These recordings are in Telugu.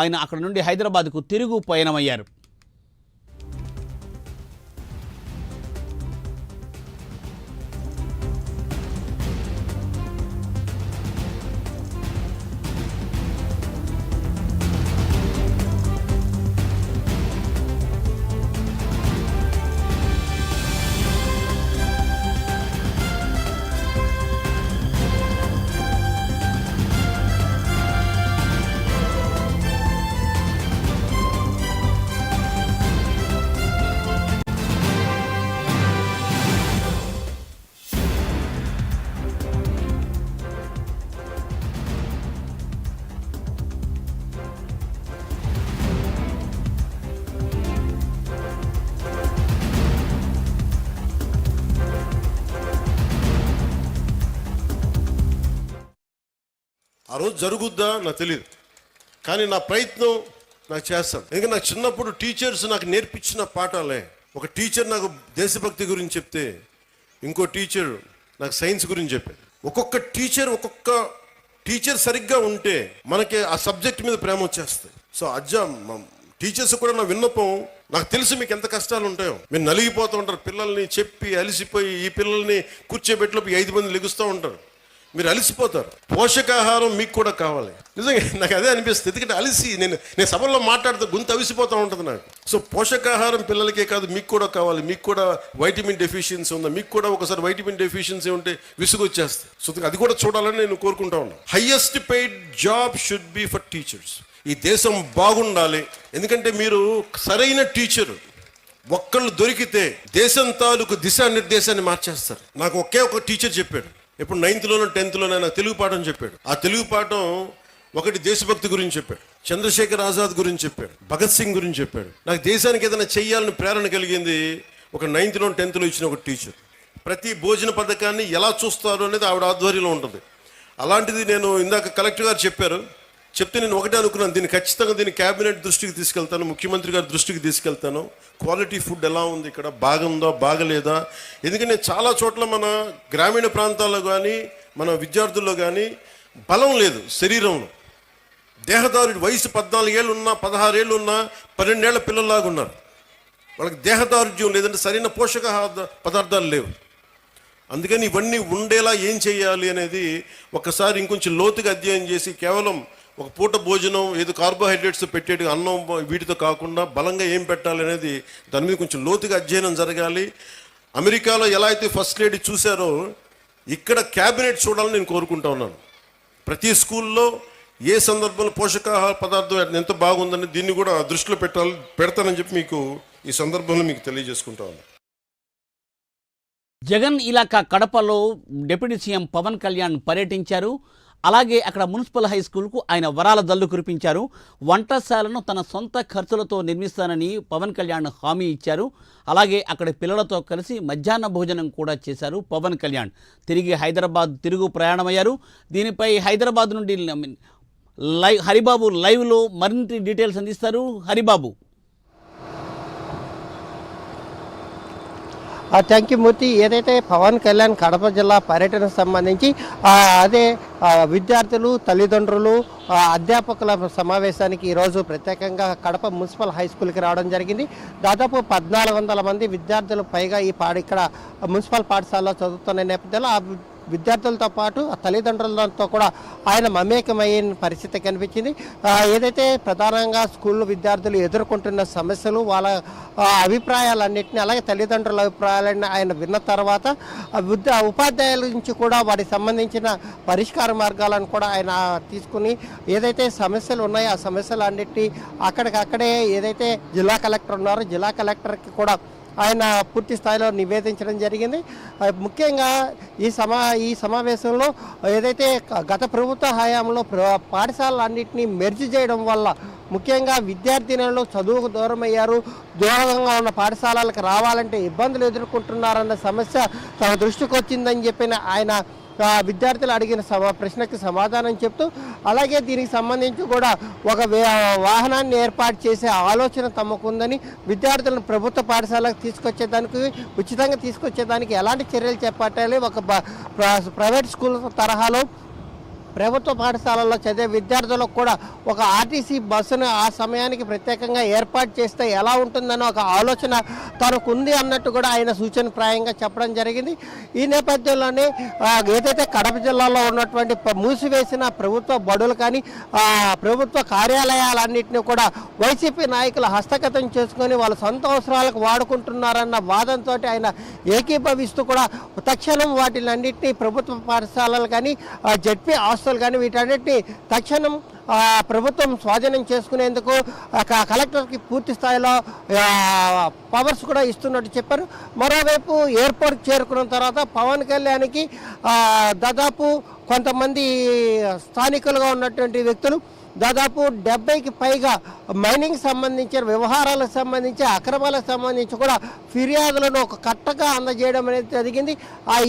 ఆయన అక్కడ నుండి హైదరాబాద్కు తిరుగు పయనమయ్యారు. ఆ రోజు జరుగుద్దా నాకు తెలియదు, కానీ నా ప్రయత్నం నాకు చేస్తాను. ఎందుకంటే నాకు చిన్నప్పుడు టీచర్స్ నాకు నేర్పించిన పాఠాలే. ఒక టీచర్ నాకు దేశభక్తి గురించి చెప్తే, ఇంకో టీచర్ నాకు సైన్స్ గురించి చెప్పాడు. ఒక్కొక్క టీచర్ సరిగ్గా ఉంటే మనకి ఆ సబ్జెక్ట్ మీద ప్రేమ వచ్చేస్తుంది. సో టీచర్స్ కూడా నా విన్నపం, నాకు తెలుసు మీకు ఎంత కష్టాలు ఉంటాయో. మీరు నలిగిపోతూ ఉంటారు, పిల్లల్ని చెప్పి అలిసిపోయి ఈ పిల్లల్ని కూర్చోబెట్టిలోపు 5 మంది లెగుస్తూ ఉంటారు, మీరు అలసిపోతారు. పోషకాహారం మీకు కూడా కావాలి. నిజంగా నాకు అదే అనిపిస్తుంది. ఎందుకంటే అలిసి నేను సభల్లో మాట్లాడుతూ గొంతు అవిసిపోతూ ఉంటుంది నాకు. సో పోషకాహారం పిల్లలకే కాదు, మీకు కూడా కావాలి. మీకు కూడా వైటమిన్ డెఫిషియన్సీ ఉందా, మీకు కూడా ఒకసారి వైటమిన్ డెఫిషియన్సీ ఉంటే విసుగు వచ్చేస్తుంది. సో అది కూడా చూడాలని నేను కోరుకుంటా ఉన్నాను. Highest paid job should be for teachers. ఈ దేశం బాగుండాలి. ఎందుకంటే మీరు సరైన టీచరు ఒక్కళ్ళు దొరికితే దేశం తాలూకు దిశానిర్దేశాన్ని మార్చేస్తారు. నాకు ఒక టీచర్ చెప్పాడు, ఇప్పుడు 9th 10th నాకు తెలుగు పాఠం చెప్పాడు. ఆ తెలుగు పాఠం ఒకటి దేశభక్తి గురించి చెప్పాడు, చంద్రశేఖర్ ఆజాద్ గురించి చెప్పాడు, భగత్ సింగ్ గురించి చెప్పాడు. నాకు దేశానికి ఏదైనా చెయ్యాలని ప్రేరణ కలిగింది ఒక 9th 10th ఇచ్చిన ఒక టీచర్. ప్రతి భోజన పథకాన్ని ఎలా చూస్తారు అనేది ఆవిడ ఆధ్వర్యంలో ఉంటుంది. అలాంటిది నేను ఇందాక కలెక్టర్ గారు చెప్తే నేను ఒకటే అనుకున్నాను, దీన్ని క్యాబినెట్ దృష్టికి తీసుకెళ్తాను, ముఖ్యమంత్రి గారి దృష్టికి తీసుకెళ్తాను. క్వాలిటీ ఫుడ్ ఎలా ఉంది, ఇక్కడ బాగుందా బాగలేదా. ఎందుకంటే చాలా చోట్ల మన గ్రామీణ ప్రాంతాల్లో కానీ మన విద్యార్థుల్లో కానీ బలం లేదు. శరీరంలో దేహదారుడి వయసు 14 ఏళ్ళు ఉన్నా 16 ఏళ్ళు ఉన్నా 12 ఏళ్ల పిల్లల్లాగా ఉన్నారు. వాళ్ళకి దేహదారుఢ్యం లేదంటే సరైన పోషక పదార్థాలు లేవు. అందుకని ఇవన్నీ ఉండేలా ఏం చేయాలి అనేది ఒకసారి ఇంకొంచెం లోతుగా అధ్యయనం చేసి, కేవలం ఒక పూట భోజనం ఏదో కార్బోహైడ్రేట్స్ పెట్టేది అన్నం వీటితో కాకుండా బలంగా ఏం పెట్టాలి అనేది దాని మీద కొంచెం లోతుగా అధ్యయనం జరగాలి. అమెరికాలో ఎలా అయితే ఫస్ట్ లేడీ చూశారో ఇక్కడ క్యాబినెట్ చూడాలని నేను కోరుకుంటా ఉన్నాను. ప్రతి స్కూల్లో ఏ సందర్భంలో పోషకాహార పదార్థం ఎంత బాగుందని దీన్ని కూడా దృష్టిలో పెడతానని చెప్పి మీకు ఈ సందర్భంలో మీకు తెలియజేసుకుంటా ఉన్నాను. జగన్ ఇలాకా కడపలో డిప్యూటీ సీఎం పవన్ కళ్యాణ్ పర్యటించారు. అలాగే అక్కడ మున్సిపల్ హై స్కూల్కు ఆయన వరాల జల్లు కురిపించారు. వంటశాలను తన సొంత ఖర్చులతో నిర్మిస్తానని పవన్ కళ్యాణ్ హామీ ఇచ్చారు. అలాగే అక్కడ పిల్లలతో కలిసి మధ్యాహ్న భోజనం కూడా చేశారు పవన్ కళ్యాణ్. తిరిగి హైదరాబాద్ తిరుగు ప్రయాణమయ్యారు. దీనిపై హైదరాబాద్ నుండి హరిబాబు లైవ్లో మరింత డీటెయిల్స్ అందిస్తారు. హరిబాబు. థ్యాంక్ యూ మూర్తి. ఏదైతే పవన్ కళ్యాణ్ కడప జిల్లా పర్యటనకు సంబంధించి అదే విద్యార్థులు, తల్లిదండ్రులు, అధ్యాపకుల సమావేశానికి ఈరోజు ప్రత్యేకంగా కడప మున్సిపల్ హై స్కూల్కి రావడం జరిగింది. దాదాపు 1400 మంది విద్యార్థులు పైగా ఇక్కడ మున్సిపల్ పాఠశాలలో చదువుతున్న నేపథ్యంలో ఆ విద్యార్థులతో పాటు తల్లిదండ్రులతో కూడా ఆయన మమేకమైన పరిస్థితి కనిపించింది. ఏదైతే ప్రధానంగా స్కూల్లో విద్యార్థులు ఎదుర్కొంటున్న సమస్యలు, వాళ్ళ అభిప్రాయాలన్నింటినీ, అలాగే తల్లిదండ్రుల అభిప్రాయాలన్నీ ఆయన విన్న తర్వాత ఉపాధ్యాయుల నుంచి కూడా వాటికి సంబంధించిన పరిష్కార మార్గాలను కూడా ఆయన తీసుకుని ఏదైతే సమస్యలు ఉన్నాయో ఆ సమస్యలన్నింటినీ అక్కడికక్కడే ఏదైతే జిల్లా కలెక్టర్ ఉన్నారో జిల్లా కలెక్టర్కి కూడా ఆయన పూర్తి స్థాయిలో నివేదించడం జరిగింది. ముఖ్యంగా ఈ సమావేశంలో ఏదైతే గత ప్రభుత్వ హయాంలో పాఠశాలలన్నింటినీ మెర్జ్ చేయడం వల్ల ముఖ్యంగా విద్యార్థినులు చదువుకు దూరం అయ్యారు, దూరంగా ఉన్న పాఠశాలలకు రావాలంటే ఇబ్బందులు ఎదుర్కొంటున్నారన్న సమస్య తన దృష్టికి వచ్చిందని చెప్పిన ఆయన విద్యార్థులు అడిగిన ప్రశ్నకి సమాధానం చెప్తూ, అలాగే దీనికి సంబంధించి కూడా ఒక వాహనాన్ని ఏర్పాటు చేసే ఆలోచన తమకుందని, విద్యార్థులను ప్రభుత్వ పాఠశాలకు తీసుకొచ్చేదానికి, ఉచితంగా తీసుకొచ్చేదానికి ఎలాంటి చర్యలు చేపట్టాలి, ఒక ప్రైవేట్ స్కూల్ తరహాలో ప్రభుత్వ పాఠశాలల్లో చదివే విద్యార్థులకు కూడా ఒక ఆర్టీసీ బస్సును ఆ సమయానికి ప్రత్యేకంగా ఏర్పాటు చేస్తే ఎలా ఉంటుందన్న ఒక ఆలోచన తనకు ఉంది అన్నట్టు కూడా ఆయన సూచనప్రాయంగా చెప్పడం జరిగింది. ఈ నేపథ్యంలోనే ఏదైతే కడప జిల్లాలో ఉన్నటువంటి మూసివేసిన ప్రభుత్వ బడులు కానీ ప్రభుత్వ కార్యాలయాలన్నింటినీ కూడా వైసీపీ నాయకులు హస్తగతం చేసుకొని వాళ్ళ సొంత అవసరాలకు వాడుకుంటున్నారన్న వాదంతో ఆయన ఏకీభవిస్తూ కూడా తక్షణం వాటిలన్నింటినీ ప్రభుత్వ పాఠశాలలు కానీ జడ్పీ ఆస్తులు కానీ వీటన్నిటిని తక్షణం ప్రభుత్వం స్వాధీనం చేసుకునేందుకు కలెక్టర్కి పూర్తి స్థాయిలో పవర్స్ కూడా ఇస్తున్నట్టు చెప్పారు. మరోవైపు ఎయిర్పోర్ట్ చేరుకున్న తర్వాత పవన్ కళ్యాణ్కి దాదాపు కొంతమంది స్థానికులుగా ఉన్నటువంటి వ్యక్తులు దాదాపు 70కి పైగా మైనింగ్ సంబంధించిన వ్యవహారాలకు సంబంధించి అక్రమాలకు సంబంధించి కూడా ఫిర్యాదులను ఒక కట్టగా అందజేయడం అనేది జరిగింది.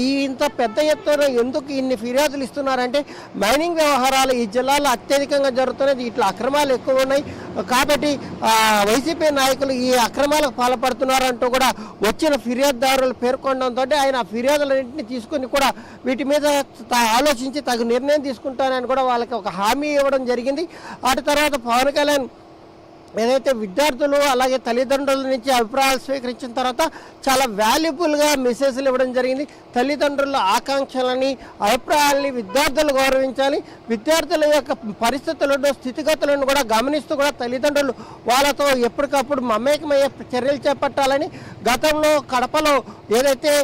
ఈ ఇంత పెద్ద ఎత్తున ఎందుకు ఇన్ని ఫిర్యాదులు ఇస్తున్నారంటే మైనింగ్ వ్యవహారాలు ఈ జిల్లాలో అత్యధికంగా జరుగుతున్నది, ఇట్లా అక్రమాలు ఎక్కువ ఉన్నాయి కాబట్టి వైసీపీ నాయకులు ఈ అక్రమాలకు పాల్పడుతున్నారంటూ కూడా వచ్చిన ఫిర్యాదుదారులు పేర్కొనడంతో ఆయన ఫిర్యాదులన్నింటినీ తీసుకుని కూడా వీటి మీద ఆలోచించి తగు నిర్ణయం తీసుకుంటానని కూడా వాళ్ళకి ఒక హామీ ఇవ్వడం జరిగింది. అటు తర్వాత పవన్ కళ్యాణ్ ఏదైతే విద్యార్థులు అలాగే తల్లిదండ్రుల నుంచి అభిప్రాయాలు స్వీకరించిన తర్వాత చాలా వాల్యుబుల్గా మెసేజ్లు ఇవ్వడం జరిగింది. తల్లిదండ్రుల ఆకాంక్షలని అభిప్రాయాలని విద్యార్థులు గౌరవించాలి, విద్యార్థుల యొక్క పరిస్థితులను స్థితిగతులను కూడా గమనిస్తూ కూడా తల్లిదండ్రులు వాళ్ళతో ఎప్పటికప్పుడు మమేకమయ్యే చర్యలు చేపట్టాలని గతంలో కడపలో ఏదైతే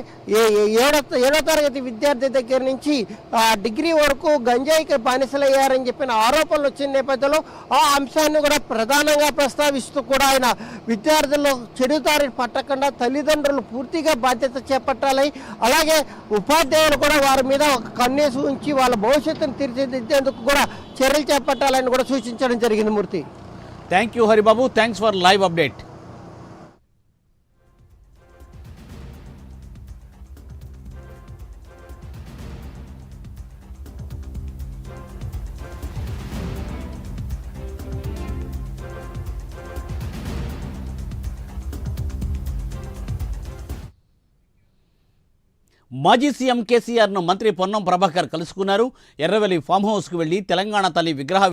ఏడో తరగతి విద్యార్థి దగ్గర నుంచి డిగ్రీ వరకు గంజాయికి బానిసలయ్యారని చెప్పిన ఆరోపణలు వచ్చిన నేపథ్యంలో ఆ అంశాన్ని కూడా ప్రధానంగా ప్రస్తావిస్తూ కూడా ఆయన విద్యార్థుల్లో చెడుదారిని పట్టకుండా తల్లిదండ్రులు పూర్తిగా బాధ్యత చేపట్టాలి, అలాగే ఉపాధ్యాయులు కూడా వారి మీద ఒక కన్నేసి ఉంచి వాళ్ళ భవిష్యత్తును తీర్చిదిద్దేందుకు కూడా చర్యలు చేపట్టాలని కూడా సూచించడం జరిగింది. Murthy, thank you Haribabu, thanks for live update. మాజీ సీఎం కేసీఆర్ను మంత్రి పొన్నం ప్రభాకర్ కలుసుకున్నారు. ఎర్రవెల్లి ఫామ్ హౌస్కు వెళ్లి తెలంగాణ తల్లి విగ్రహ